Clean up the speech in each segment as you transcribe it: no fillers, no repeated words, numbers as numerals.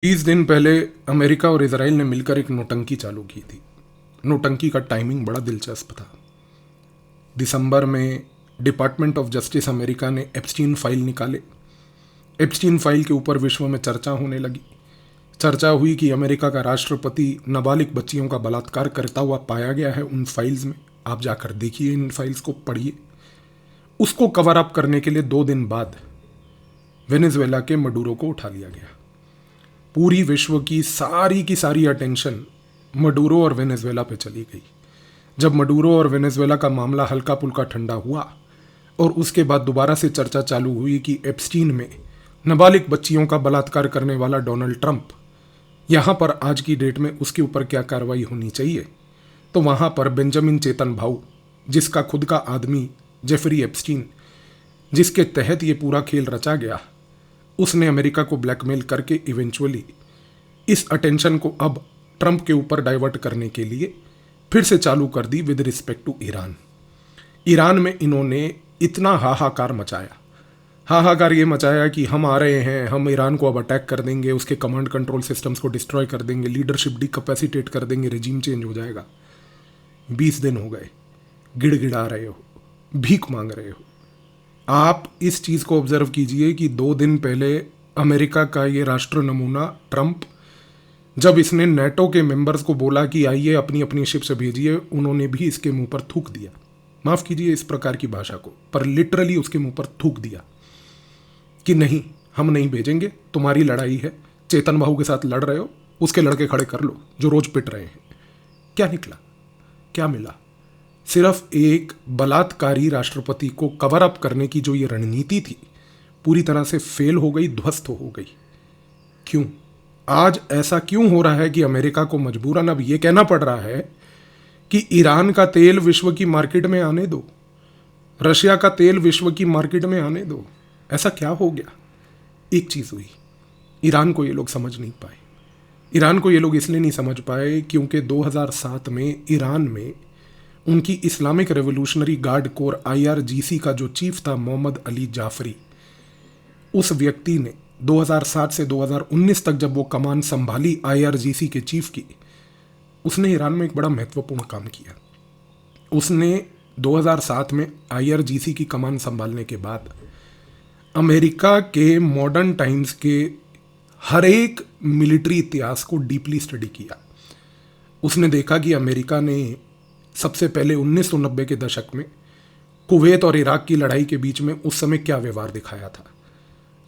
30 दिन पहले अमेरिका और इसराइल ने मिलकर एक नोटंकी चालू की थी। नोटंकी का टाइमिंग बड़ा दिलचस्प था। दिसंबर में डिपार्टमेंट ऑफ जस्टिस अमेरिका ने एप्स्टीन फाइल निकाले। एप्स्टीन फाइल के ऊपर विश्व में चर्चा होने लगी। चर्चा हुई कि अमेरिका का राष्ट्रपति नाबालिग बच्चियों का बलात्कार करता हुआ पाया गया है उन फाइल्स में। आप जाकर देखिए, इन फाइल्स को पढ़िए। उसको कवर अप करने के लिए 2 दिन बाद वेनेजुएला के मडूरो को उठा लिया गया। पूरी विश्व की सारी अटेंशन मडूरो और वेनेजुएला पे चली गई। जब मडूरो और वेनेजुएला का मामला हल्का पुल्का ठंडा हुआ और उसके बाद दोबारा से चर्चा चालू हुई कि एप्स्टीन में नाबालिग बच्चियों का बलात्कार करने वाला डोनाल्ड ट्रंप, यहाँ पर आज की डेट में उसके ऊपर क्या कार्रवाई होनी चाहिए, तो वहाँ पर बेंजामिन चेतन भाऊ, जिसका खुद का आदमी जेफरी एप्स्टीन, जिसके तहत ये पूरा खेल रचा गया, उसने अमेरिका को ब्लैकमेल करके इवेंचुअली इस अटेंशन को अब ट्रंप के ऊपर डाइवर्ट करने के लिए फिर से चालू कर दी with respect to Iran. Iran में इन्होंने इतना हाहाकार मचाया, हाहाकार ये मचाया कि हम आ रहे हैं, हम ईरान को अब अटैक कर देंगे, उसके कमांड कंट्रोल सिस्टम्स को डिस्ट्रॉय कर देंगे, लीडरशिप डिकैपेसिटेट कर देंगे, रेजिम चेंज हो जाएगा। 20 दिन हो गए, गिड़गिड़ा रहे हो, भीख मांग रहे हो। आप इस चीज़ को ऑब्जर्व कीजिए कि 2 दिन पहले अमेरिका का ये राष्ट्र नमूना ट्रंप, जब इसने नेटो के मेंबर्स को बोला कि आइए अपनी अपनी शिप्स भेजिए, उन्होंने भी इसके मुंह पर थूक दिया। माफ़ कीजिए इस प्रकार की भाषा को, पर लिटरली उसके मुंह पर थूक दिया कि नहीं, हम नहीं भेजेंगे, तुम्हारी लड़ाई है, चेतन भाऊ के साथ लड़ रहे हो, उसके लड़के खड़े कर लो जो रोज पिट रहे हैं। क्या निकला, क्या मिला? सिर्फ एक बलात्कारी राष्ट्रपति को कवर अप करने की जो ये रणनीति थी, पूरी तरह से फेल हो गई, ध्वस्त हो गई। क्यों? आज ऐसा क्यों हो रहा है कि अमेरिका को मजबूरन अब ये कहना पड़ रहा है कि ईरान का तेल विश्व की मार्केट में आने दो, रशिया का तेल विश्व की मार्केट में आने दो? ऐसा क्या हो गया? एक चीज़ हुई, ईरान को ये लोग समझ नहीं पाए। ईरान को ये लोग इसलिए नहीं समझ पाए क्योंकि 2007 में ईरान में उनकी Islamic revolutionary guard core IRGC का जो चीफ था मोहम्मद अली जाफरी, उस व्यक्ति ने 2007 से 2019 तक जब वो कमान संभाली IRGC के चीफ की, उसने ईरान में एक बड़ा महत्वपूर्ण काम किया। उसने 2007 में IRGC की कमान संभालने के बाद अमेरिका के मॉडर्न टाइम्स के हर एक मिलिट्री इतिहास को डीपली स्टडी किया। उसने देखा कि अमेरिका ने सबसे पहले 1990 के दशक में कुवैत और इराक की लड़ाई के बीच में उस समय क्या व्यवहार दिखाया था।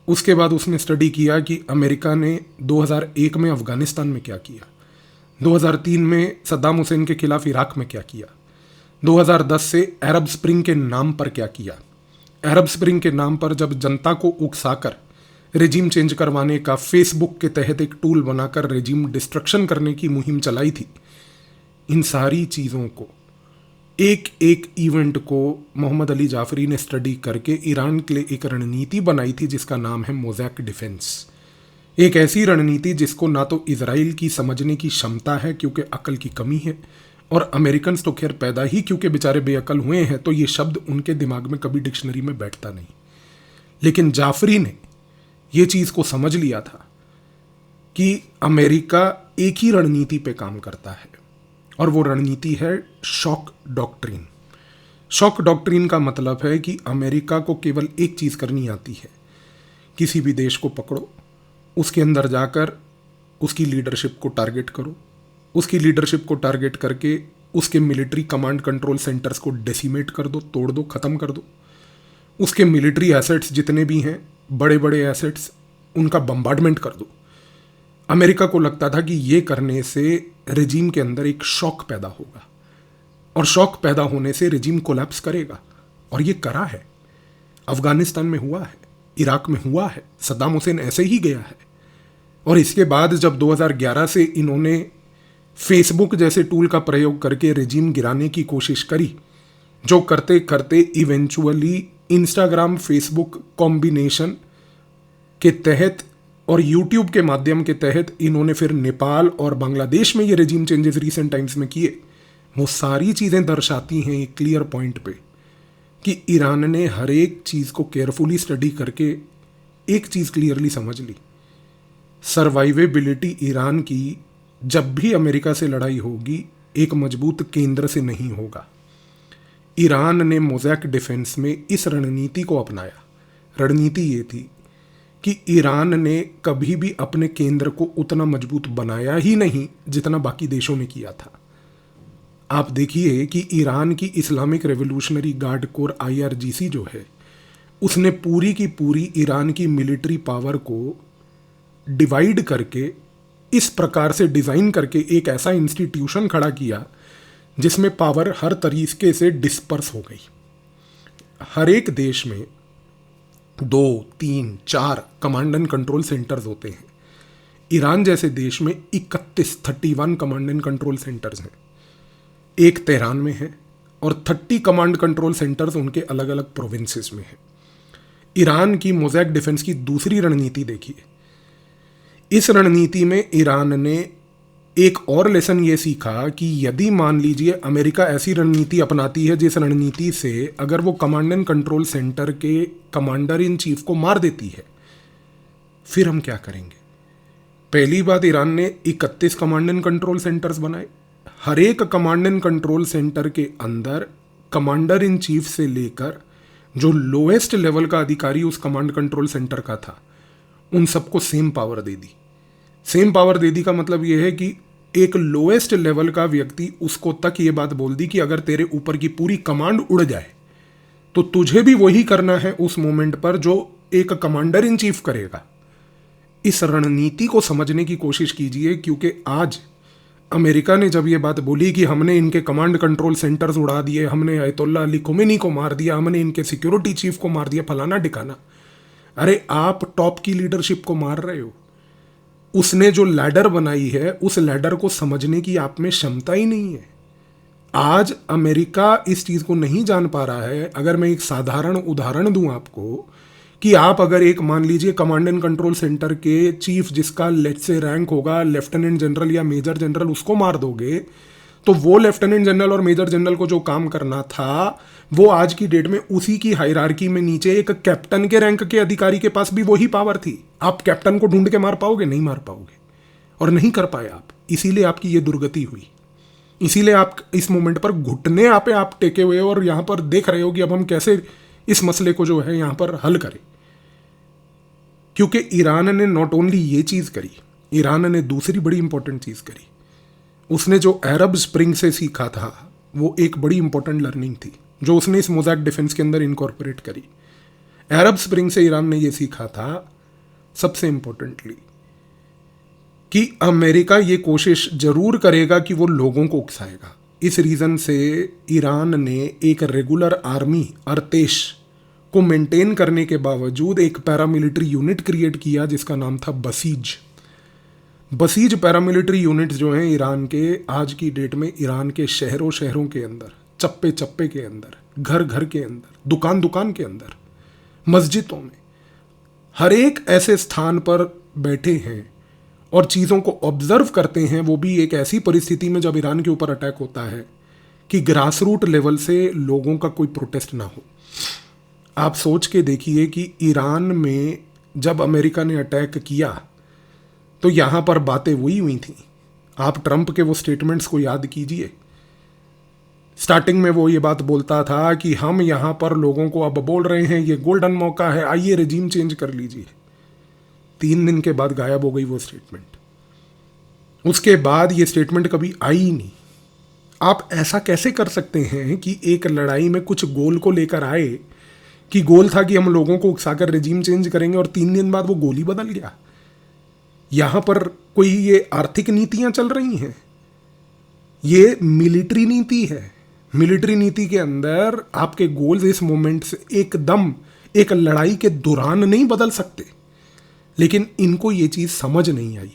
उसके बाद उसने स्टडी किया कि अमेरिका ने 2001 में अफगानिस्तान में क्या किया, 2003 में सद्दाम हुसैन के खिलाफ इराक में क्या किया, 2010 से अरब स्प्रिंग के नाम पर क्या किया। अरब स्प्रिंग के नाम पर जब जनता को उकसाकर रेजिम चेंज करवाने का फेसबुक के तहत एक टूल बनाकर रेजिम डिस्ट्रक्शन करने की मुहिम चलाई थी। इन सारी चीज़ों को, एक एक इवेंट को मोहम्मद अली जाफरी ने स्टडी करके ईरान के लिए एक रणनीति बनाई थी जिसका नाम है मोज़ैक डिफेंस। एक ऐसी रणनीति जिसको ना तो इजराइल की समझने की क्षमता है क्योंकि अकल की कमी है, और अमेरिकन तो खैर पैदा ही क्योंकि बेचारे बेअकल हुए हैं, तो ये शब्द उनके दिमाग में कभी डिक्शनरी में बैठता नहीं। लेकिन जाफरी ने ये चीज़ को समझ लिया था कि अमेरिका एक ही रणनीति पे काम करता है, और वो रणनीति है शॉक डॉक्ट्रिन। शॉक डॉक्ट्रिन का मतलब है कि अमेरिका को केवल एक चीज़ करनी आती है, किसी भी देश को पकड़ो, उसके अंदर जाकर उसकी लीडरशिप को टारगेट करो, उसकी लीडरशिप को टारगेट करके उसके मिलिट्री कमांड कंट्रोल सेंटर्स को डेसिमेट कर दो, तोड़ दो, ख़त्म कर दो। उसके मिलिट्री एसेट्स जितने भी हैं, बड़े बड़े एसेट्स, उनका बम्बार्डमेंट कर दो। अमेरिका को लगता था कि ये करने से रेजिम के अंदर एक शॉक पैदा होगा, और शॉक पैदा होने से रेजिम कोलैप्स करेगा, और ये करा है। अफगानिस्तान में हुआ है, इराक में हुआ है, सद्दाम हुसैन ऐसे ही गया है। और इसके बाद जब 2011 से इन्होंने फेसबुक जैसे टूल का प्रयोग करके रेजिम गिराने की कोशिश करी, जो करते करते इवेंचुअली इंस्टाग्राम फेसबुक कॉम्बिनेशन के तहत और यूट्यूब के माध्यम के तहत इन्होंने फिर नेपाल और बांग्लादेश में ये रेजिम चेंजेस रीसेंट टाइम्स में किए। वो सारी चीज़ें दर्शाती हैं एक क्लियर पॉइंट पे कि ईरान ने हर एक चीज़ को केयरफुली स्टडी करके एक चीज़ क्लियरली समझ ली, सर्वाइवेबिलिटी ईरान की जब भी अमेरिका से लड़ाई होगी एक मजबूत केंद्र से नहीं होगा। ईरान ने मोज़ैक डिफेंस में इस रणनीति को अपनाया। रणनीति ये थी कि ईरान ने कभी भी अपने केंद्र को उतना मजबूत बनाया ही नहीं जितना बाकी देशों ने किया था। आप देखिए कि ईरान की Islamic revolutionary guard core IRGC जो है, उसने पूरी की पूरी ईरान की मिलिट्री पावर को डिवाइड करके इस प्रकार से डिज़ाइन करके एक ऐसा इंस्टीट्यूशन खड़ा किया जिसमें पावर हर तरीके से डिस्पर्स हो गई। हर एक देश में 2, 3, 4 कमांड एंड कंट्रोल सेंटर्स होते हैं। ईरान जैसे देश में 31 कमांड एंड कंट्रोल सेंटर्स हैं। एक तेहरान में है और 30 कमांड कंट्रोल सेंटर्स उनके अलग अलग प्रोविंसेस में हैं। ईरान की मोज़ैक डिफेंस की दूसरी रणनीति देखिए। इस रणनीति में ईरान ने एक और लेसन ये सीखा कि यदि मान लीजिए अमेरिका ऐसी रणनीति अपनाती है जिस रणनीति से अगर वो कमांड एंड कंट्रोल सेंटर के कमांडर इन चीफ को मार देती है, फिर हम क्या करेंगे। पहली बात, ईरान ने 31 कमांड एंड कंट्रोल सेंटर्स बनाए। हर एक कमांड एंड कंट्रोल सेंटर के अंदर कमांडर इन चीफ से लेकर जो लोएस्ट लेवल का अधिकारी उस कमांड कंट्रोल सेंटर का था, उन सबको सेम पावर दे दी। सेम पावर दे दी का मतलब यह है कि एक लोएस्ट लेवल का व्यक्ति उसको तक ये बात बोल दी कि अगर तेरे ऊपर की पूरी कमांड उड़ जाए तो तुझे भी वही करना है उस मोमेंट पर जो एक कमांडर इन चीफ करेगा। इस रणनीति को समझने की कोशिश कीजिए, क्योंकि आज अमेरिका ने जब ये बात बोली कि हमने इनके कमांड कंट्रोल सेंटर्स उड़ा दिए, हमने अयतुल्ला अली खुमैनी को मार दिया, हमने इनके सिक्योरिटी चीफ को मार दिया, फलाना ढिकाना। अरे आप टॉप की लीडरशिप को मार रहे हो। उसने जो लैडर बनाई है उस लैडर को समझने की आप में क्षमता ही नहीं है। आज अमेरिका इस चीज़ को नहीं जान पा रहा है। अगर मैं एक साधारण उदाहरण दूं आपको कि आप अगर एक मान लीजिए कमांड एंड कंट्रोल सेंटर के चीफ जिसका लेट्स से रैंक होगा लेफ्टिनेंट जनरल या मेजर जनरल, उसको मार दोगे तो वो लेफ्टिनेंट जनरल और मेजर जनरल को जो काम करना था वो आज की डेट में उसी की हायरार्की में नीचे एक कैप्टन के रैंक के अधिकारी के पास भी वही पावर थी। आप कैप्टन को ढूंढ के मार पाओगे? नहीं मार पाओगे, और नहीं कर पाए आप। इसीलिए आपकी ये दुर्गति हुई। इसीलिए आप इस मोमेंट पर घुटने आप टेके हुए और यहां पर देख रहे हो कि अब हम कैसे इस मसले को जो है यहां पर हल करें। क्योंकि ईरान ने नॉट ओनली ये चीज करी, ईरान ने दूसरी बड़ी इंपॉर्टेंट चीज करी। उसने जो अरब स्प्रिंग से सीखा था वो एक बड़ी इंपॉर्टेंट लर्निंग थी जो उसने इस मोज़ैक डिफेंस के अंदर इनकॉर्पोरेट करी। अरब स्प्रिंग से ईरान ने ये सीखा था सबसे इंपॉर्टेंटली कि अमेरिका ये कोशिश जरूर करेगा कि वो लोगों को उकसाएगा। इस रीज़न से ईरान ने एक रेगुलर आर्मी अर्तेश को मेंटेन करने के बावजूद एक पैरामिलिट्री यूनिट क्रिएट किया जिसका नाम था बसीज। बसीज पैरामिलिट्री यूनिट्स जो हैं ईरान के आज की डेट में ईरान के शहरों शहरों के अंदर, चप्पे चप्पे के अंदर, घर घर के अंदर, दुकान दुकान के अंदर, मस्जिदों में, हर एक ऐसे स्थान पर बैठे हैं और चीज़ों को ऑब्जर्व करते हैं। वो भी एक ऐसी परिस्थिति में जब ईरान के ऊपर अटैक होता है कि ग्रास रूट लेवल से लोगों का कोई प्रोटेस्ट ना हो। आप सोच के देखिए कि ईरान में जब अमेरिका ने अटैक किया तो यहाँ पर बातें वही हुई थी। आप ट्रंप के वो स्टेटमेंट्स को याद कीजिए। स्टार्टिंग में वो ये बात बोलता था कि हम यहाँ पर लोगों को अब बोल रहे हैं ये गोल्डन मौका है, आइए रेजिम चेंज कर लीजिए। 3 दिन के बाद गायब हो गई वो स्टेटमेंट। उसके बाद ये स्टेटमेंट कभी आई ही नहीं। आप ऐसा कैसे कर सकते हैं कि एक लड़ाई में कुछ गोल को लेकर आए कि गोल था कि हम लोगों को उकसाकर रेजिम चेंज करेंगे और 3 दिन बाद वो गोल ही बदल गया। यहाँ पर कोई ये आर्थिक नीतियाँ चल रही हैं, ये मिलिट्री नीति है। मिलिट्री नीति के अंदर आपके गोल्स इस मोमेंट से एकदम एक लड़ाई के दौरान नहीं बदल सकते। लेकिन इनको ये चीज़ समझ नहीं आई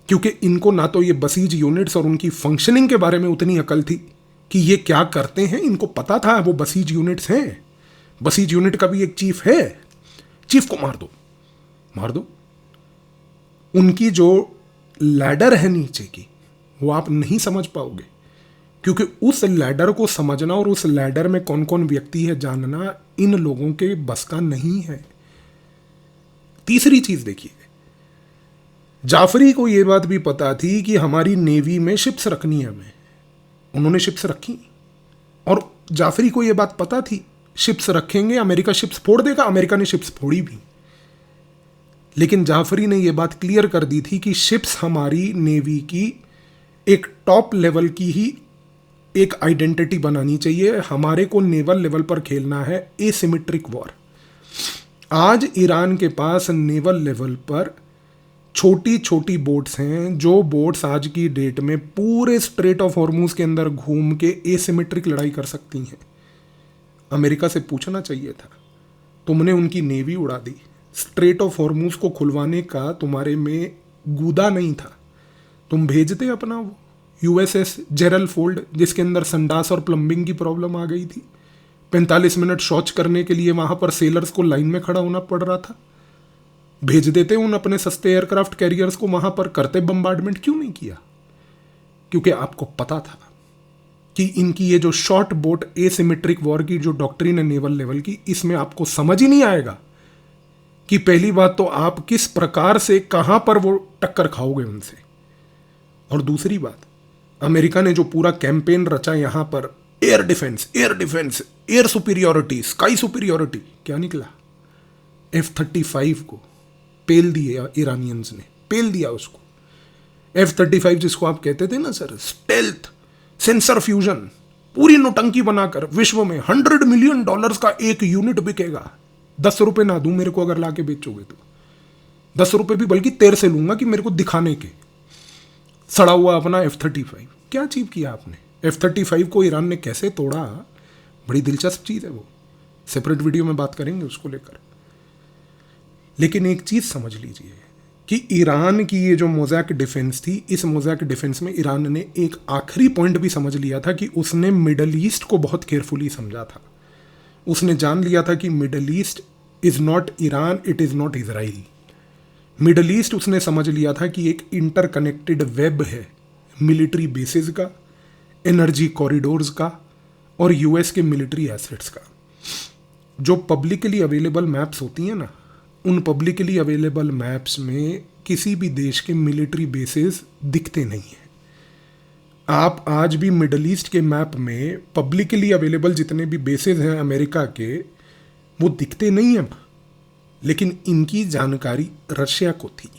क्योंकि इनको ना तो ये बसीज यूनिट्स और उनकी फंक्शनिंग के बारे में उतनी अकल थी कि ये क्या करते हैं। इनको पता था वो बसीज यूनिट्स हैं, बसीज यूनिट का भी एक चीफ है, चीफ को मार दो, मार दो। उनकी जो लैडर है नीचे की वो आप नहीं समझ पाओगे क्योंकि उस लैडर को समझना और उस लैडर में कौन कौन व्यक्ति है जानना इन लोगों के बस का नहीं है। तीसरी चीज देखिए, जाफरी को ये बात भी पता थी कि हमारी नेवी में शिप्स रखनी है हमें, उन्होंने शिप्स रखी। और जाफरी को ये बात पता थी शिप्स रखेंगे अमेरिका शिप्स फोड़ देगा, अमेरिका ने शिप्स फोड़ी भी। लेकिन जाफरी ने यह बात क्लियर कर दी थी कि शिप्स हमारी नेवी की एक टॉप लेवल की ही एक आइडेंटिटी बनानी चाहिए, हमारे को नेवल लेवल पर खेलना है एसिमेट्रिक वॉर। आज ईरान के पास नेवल लेवल पर छोटी छोटी बोट्स हैं, जो बोट्स आज की डेट में पूरे स्ट्रेट ऑफ हॉर्मूज के अंदर घूम के एसिमेट्रिक लड़ाई कर सकती हैं। अमेरिका से पूछना चाहिए था, तुमने उनकी नेवी उड़ा दी, स्ट्रेट ऑफ हॉर्मूज को खुलवाने का तुम्हारे में गूदा नहीं था, तुम भेजते अपना वो यूएसएस जेरल फोल्ड, जिसके अंदर संडास और प्लम्बिंग की प्रॉब्लम आ गई थी। 45 मिनट शौच करने के लिए वहां पर सेलर्स को लाइन में खड़ा होना पड़ रहा था। भेज देते उन अपने सस्ते एयरक्राफ्ट कैरियर्स को वहां पर, करते बम्बार्डमेंट। क्यों नहीं किया? क्योंकि आपको पता था कि इनकी ये जो शॉर्ट बोट एसिमेट्रिक वॉर की जो डॉक्ट्रिन है नेवल लेवल की, इसमें आपको समझ ही नहीं आएगा कि पहली बात तो आप किस प्रकार से कहां पर वो टक्कर खाओगे उनसे, और दूसरी बात अमेरिका ने जो पूरा कैंपेन रचा यहां पर air defence, air superiority, sky superiority, क्या निकला? F-35 को पेल दिया ईरानियंस ने, पेल दिया उसको। F-35 जिसको आप कहते थे ना सर, स्टेल्थ सेंसर फ्यूजन, पूरी नोटंकी बनाकर विश्व में $100 मिलियन का एक यूनिट बिकेगा। 10 रुपए ना दूं मेरे को अगर लाके बेचोगे तो, 10 रुपए भी बल्कि तेर से लूंगा कि मेरे को दिखाने के। सड़ा हुआ अपना F-35 क्या अचीव किया आपने? F-35 को ईरान ने कैसे तोड़ा, बड़ी दिलचस्प चीज है वो, सेपरेट वीडियो में बात करेंगे उसको लेकर। लेकिन एक चीज समझ लीजिए कि ईरान की ये जो मोज़ैक डिफेंस थी, इस मोज़ैक डिफेंस में ईरान ने एक आखिरी पॉइंट भी समझ लिया था कि उसने मिडल ईस्ट को बहुत केयरफुली समझा था। उसने जान लिया था कि middle east is not Iran, it is not Israel. Middle east उसने समझ लिया था कि एक इंटरकनेक्टेड वेब है मिलिट्री बेसिस का, एनर्जी कॉरिडोर्स का और यूएस के मिलिट्री एसेट्स का। जो पब्लिकली अवेलेबल मैप्स होती हैं ना, उन पब्लिकली अवेलेबल मैप्स में किसी भी देश के मिलिट्री बेसिस दिखते नहीं हैं। आप आज भी मिडल ईस्ट के मैप में पब्लिकली अवेलेबल जितने भी बेसिस हैं अमेरिका के, वो दिखते नहीं हैं। लेकिन इनकी जानकारी रशिया को थी,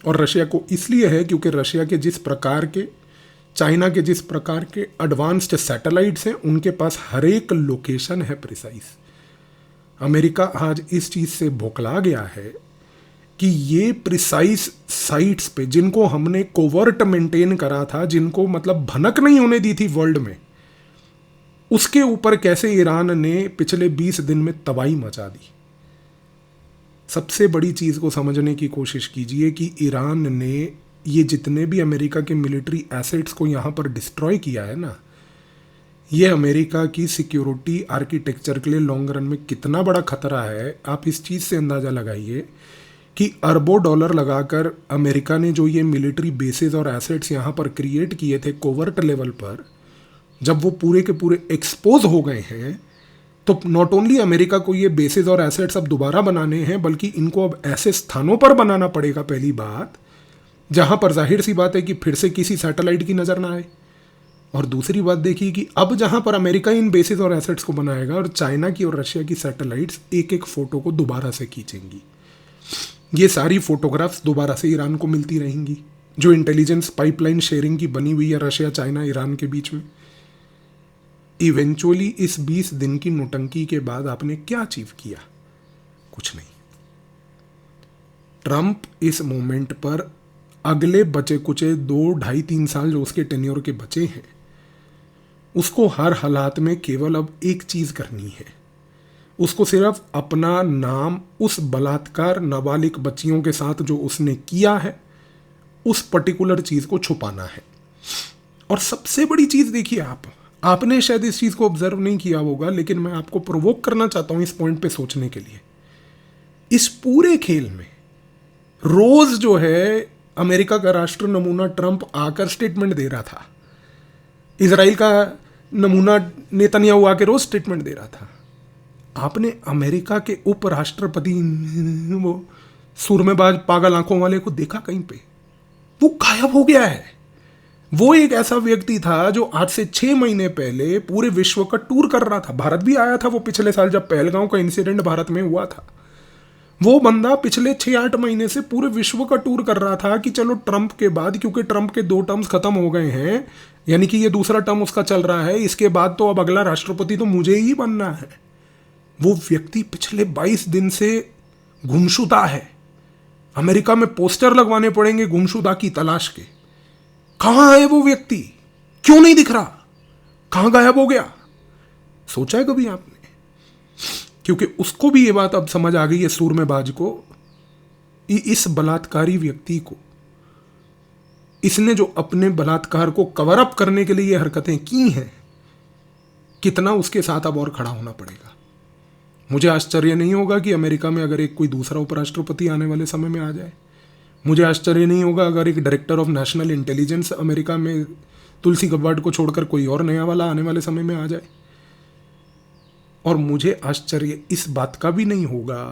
और रशिया को इसलिए है क्योंकि रशिया के जिस प्रकार के, चाइना के जिस प्रकार के एडवांस्ड सैटेलाइट्स हैं, उनके पास हर एक लोकेशन है प्रिसाइज। अमेरिका आज इस चीज़ से भौकला गया है कि ये प्रिसाइज साइट्स पे, जिनको हमने कोवर्ट मेंटेन करा था, जिनको मतलब भनक नहीं होने दी थी वर्ल्ड में, उसके ऊपर कैसे ईरान ने पिछले 20 दिन में तबाही मचा दी। सबसे बड़ी चीज़ को समझने की कोशिश कीजिए कि ईरान ने ये जितने भी अमेरिका के मिलिट्री एसेट्स को यहाँ पर डिस्ट्रॉय किया है ना, ये अमेरिका की सिक्योरिटी आर्किटेक्चर के लिए लॉन्ग रन में कितना बड़ा खतरा है। आप इस चीज़ से अंदाज़ा लगाइए कि अरबों डॉलर लगाकर अमेरिका ने जो ये मिलिट्री बेसेस और एसेट्स यहाँ पर क्रिएट किए थे कोवर्ट लेवल पर, जब वो पूरे के पूरे एक्सपोज हो गए हैं, तो नॉट ओनली अमेरिका को ये बेसेस और एसेट्स अब दोबारा बनाने हैं, बल्कि इनको अब ऐसे स्थानों पर बनाना पड़ेगा, पहली बात, जहाँ पर जाहिर सी बात है कि फिर से किसी सैटेलाइट की नज़र ना आए। और दूसरी बात देखिए कि अब जहाँ पर अमेरिका इन बेसिस और एसेट्स को बनाएगा और चाइना की और रशिया की सैटेलाइट्स एक एक फ़ोटो को दोबारा से खींचेंगी। ये सारी फोटोग्राफ्स दोबारा से ईरान को मिलती रहेंगी, जो इंटेलिजेंस पाइपलाइन शेयरिंग की बनी हुई है रशिया, चाइना, ईरान के बीच में। इवेंचुअली इस 20 दिन की नोटंकी के बाद आपने क्या अचीव किया? कुछ नहीं। ट्रंप इस मोमेंट पर अगले बचे कुचे 2, 2.5, 3 साल जो उसके टेन्योर के बचे हैं, उसको हर हालात में केवल अब एक चीज़ करनी है। उसको सिर्फ अपना नाम उस बलात्कार नाबालिग बच्चियों के साथ जो उसने किया है, उस पर्टिकुलर चीज़ को छुपाना है। और सबसे बड़ी चीज़ देखिए, आपने शायद इस चीज़ को ऑब्जर्व नहीं किया होगा, लेकिन मैं आपको प्रोवोक करना चाहता हूँ इस पॉइंट पे सोचने के लिए। इस पूरे खेल में रोज़ जो है अमेरिका का राष्ट्र नमूना ट्रंप आकर स्टेटमेंट दे रहा था, इजराइल का नमूना नेतन्याहू आके रोज स्टेटमेंट दे रहा था। आपने अमेरिका के उपराष्ट्रपति वो सुरमेबाज पागल आंखों वाले को देखा कहीं पे? गायब हो गया है। वो एक ऐसा व्यक्ति था जो आज से 6 महीने पहले पूरे विश्व का टूर कर रहा था। भारत भी आया था वो पिछले साल, जब पहलगांव का इंसिडेंट भारत में हुआ था। वो बंदा पिछले 6-8 महीने से पूरे विश्व का टूर कर रहा था कि चलो ट्रंप के बाद, क्योंकि ट्रंप के 2 टर्म्स खत्म हो गए हैं, यानी कि ये दूसरा टर्म उसका चल रहा है, इसके बाद तो अब अगला राष्ट्रपति तो मुझे ही बनना है। वो व्यक्ति पिछले 22 दिन से गुमशुदा है। अमेरिका में पोस्टर लगवाने पड़ेंगे गुमशुदा की तलाश के। कहां है वो व्यक्ति? क्यों नहीं दिख रहा? कहां गायब हो गया? सोचा है कभी आपने? क्योंकि उसको भी ये बात अब समझ आ गई है, सूरमेबाज को, इस बलात्कारी व्यक्ति को, इसने जो अपने बलात्कार को कवर अप करने के लिए ये हरकतें की हैं, कितना उसके साथ अब और खड़ा होना पड़ेगा। मुझे आश्चर्य नहीं होगा कि अमेरिका में अगर एक कोई दूसरा उपराष्ट्रपति आने वाले समय में आ जाए। मुझे आश्चर्य नहीं होगा अगर एक director of national intelligence America में तुलसी गब्बार्ड को छोड़कर कोई और नया वाला आने वाले समय में आ जाए। और मुझे आश्चर्य इस बात का भी नहीं होगा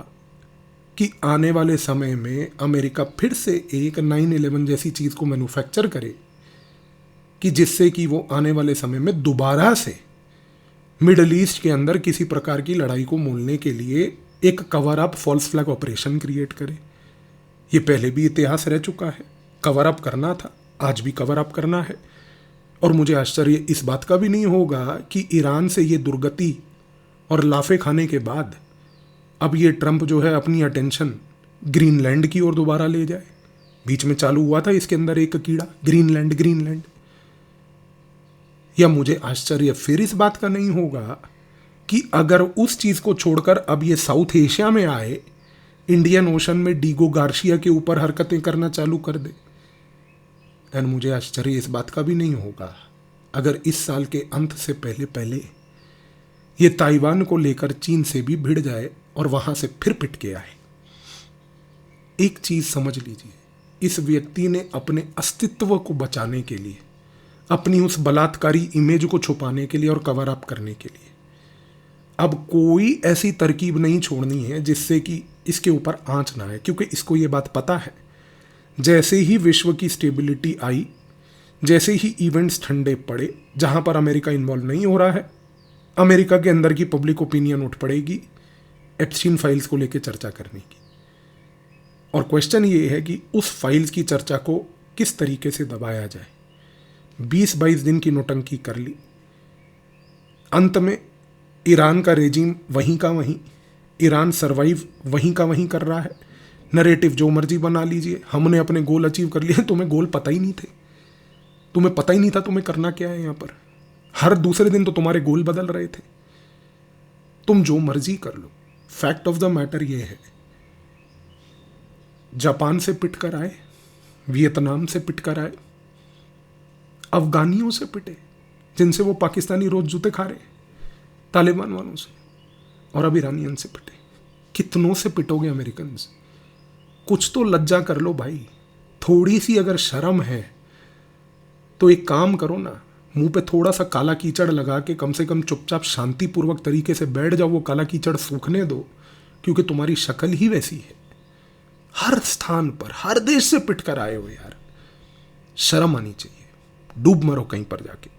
कि आने वाले समय में अमेरिका फिर से एक 9/11 जैसी चीज़ को मैन्युफैक्चर करे, कि जिससे कि वो आने वाले समय में दोबारा से मिडल ईस्ट के अंदर किसी प्रकार की लड़ाई को मोलने के लिए एक cover up false flag operation create करे। ये पहले भी इतिहास रह चुका है, कवर अप करना था, आज भी कवर अप करना है। और मुझे आश्चर्य इस बात का भी नहीं होगा कि ईरान से ये दुर्गति और लाफे खाने के बाद अब ये ट्रंप जो है अपनी अटेंशन ग्रीनलैंड की ओर दोबारा ले जाए। बीच में चालू हुआ था इसके अंदर एक कीड़ा, ग्रीनलैंड। या मुझे आश्चर्य फिर इस बात का नहीं होगा कि अगर उस चीज़ को छोड़कर अब ये साउथ एशिया में आए, इंडियन ओशन में डीगो गार्शिया के ऊपर हरकतें करना चालू कर दे। एंड मुझे आश्चर्य इस बात का भी नहीं होगा अगर इस साल के अंत से पहले ये ताइवान को लेकर चीन से भी भिड़ जाए और वहां से फिर पिट के आए। एक चीज समझ लीजिए, इस व्यक्ति ने अपने अस्तित्व को बचाने के लिए, अपनी उस बलात्कारी इमेज को छुपाने के लिए और कवर अप करने के लिए अब कोई ऐसी तरकीब नहीं छोड़नी है जिससे कि इसके ऊपर आंच ना आए। क्योंकि इसको ये बात पता है, जैसे ही विश्व की स्टेबिलिटी आई, जैसे ही इवेंट्स ठंडे पड़े, जहां पर अमेरिका इन्वॉल्व नहीं हो रहा है, अमेरिका के अंदर की पब्लिक ओपिनियन उठ पड़ेगी एप्स्टीन फाइल्स को लेकर चर्चा करने की। और क्वेश्चन ये है कि उस फाइल्स की चर्चा को किस तरीके से दबाया जाए। 20-22 दिन की नोटंकी कर ली, अंत में ईरान का रेजिम वहीं का वहीं, ईरान सरवाइव वहीं का वहीं कर रहा है। नरेटिव जो मर्जी बना लीजिए, हमने अपने गोल अचीव कर लिए। तुम्हें गोल पता ही नहीं थे, तुम्हें पता ही नहीं था तुम्हें करना क्या है यहाँ पर। हर दूसरे दिन तो तुम्हारे गोल बदल रहे थे। तुम जो मर्जी कर लो, फैक्ट ऑफ द मैटर ये है, जापान से पिट कर आए, वियतनाम से पिट कर आए, अफगानियों से पिटे जिनसे वो पाकिस्तानी रोज जूते खा रहे, तालिबान वालों से, और अब ईरानियन से पिटे। कितनों से पिटोगे अमेरिकन? कुछ तो लज्जा कर लो भाई, थोड़ी सी अगर शर्म है तो एक काम करो ना, मुंह पे थोड़ा सा काला कीचड़ लगा के कम से कम चुपचाप शांतिपूर्वक तरीके से बैठ जाओ, वो काला कीचड़ सूखने दो, क्योंकि तुम्हारी शक्ल ही वैसी है। हर स्थान पर, हर देश से पिट कर आए हो यार, शर्म आनी चाहिए। डूब मरो कहीं पर जाके।